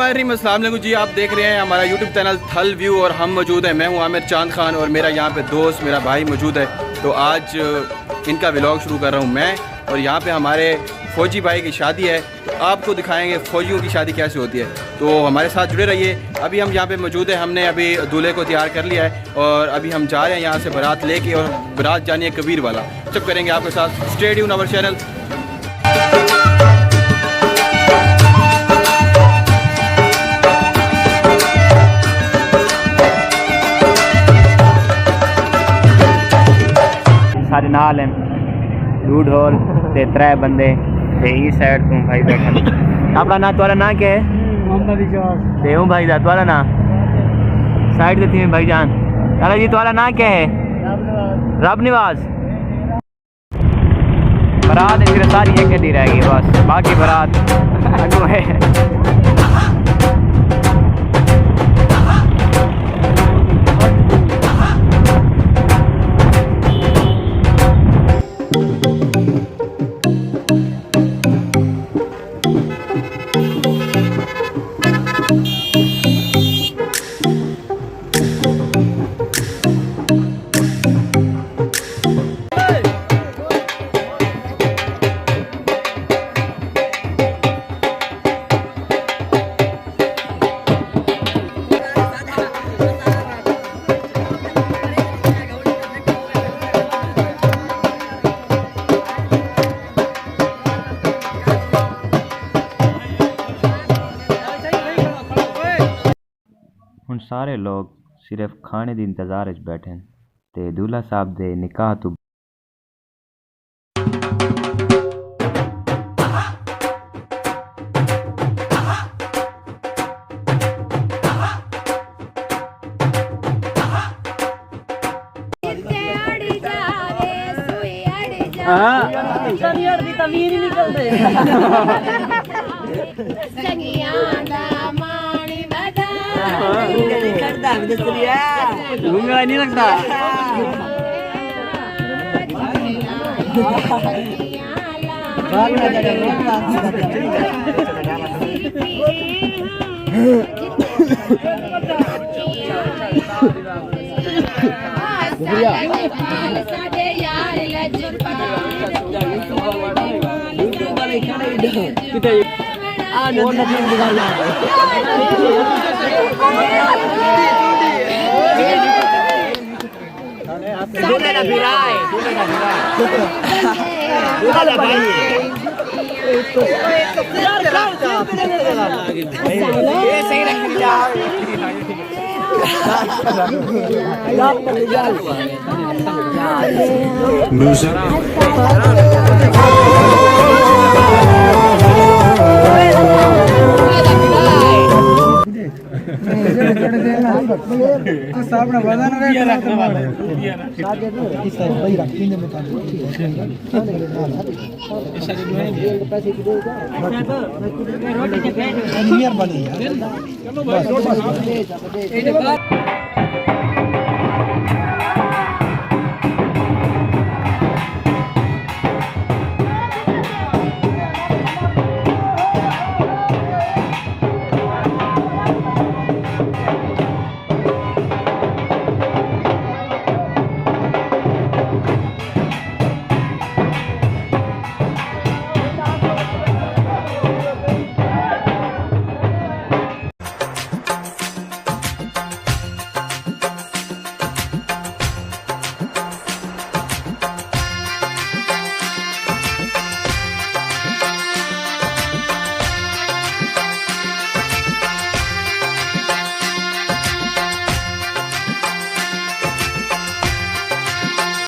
अस्सलाम वालेकुम जी। आप देख रहे हैं हमारा यूट्यूब चैनल थल व्यू और हम मौजूद हैं। मैं हूं आमिर चांद खान और मेरा यहाँ पे दोस्त मेरा भाई मौजूद है। तो आज इनका व्लॉग शुरू कर रहा हूँ मैं, और यहाँ पे हमारे फ़ौजी भाई की शादी है। तो आपको दिखाएंगे फ़ौजियों की शादी कैसे होती है, तो हमारे साथ जुड़े रहिए। अभी हम यहाँ पे मौजूद हैं, हमने अभी दूल्हे को तैयार कर लिया है और अभी हम जा रहे हैं यहाँ से बारात लेके, और बारात जानी है कबीर वाला। चुप करेंगे आपके साथ, स्टे ट्यून आवर चैनल। सारे नाल हैं, दूध होल ते 3 बंदे ते ई साइड तू भाई बैठा। अपना ना तुम्हारा ना क्या है? मोहम्मद इजाज। ते हूं भाई दा तुम्हारा ना साइड दे थी भाईजान। दादा जी तुम्हारा ना क्या है? रब निवाज। बारात इधर सारी एक ही रह गई बस, बाकी बारात अगो है। ਹੁਣ ਸਾਰੇ लोग सिर्फ खाने के इंतजार च बैठे हैं ते दूल्हा साहब दे निकाह तो लूंगा नहीं लगता।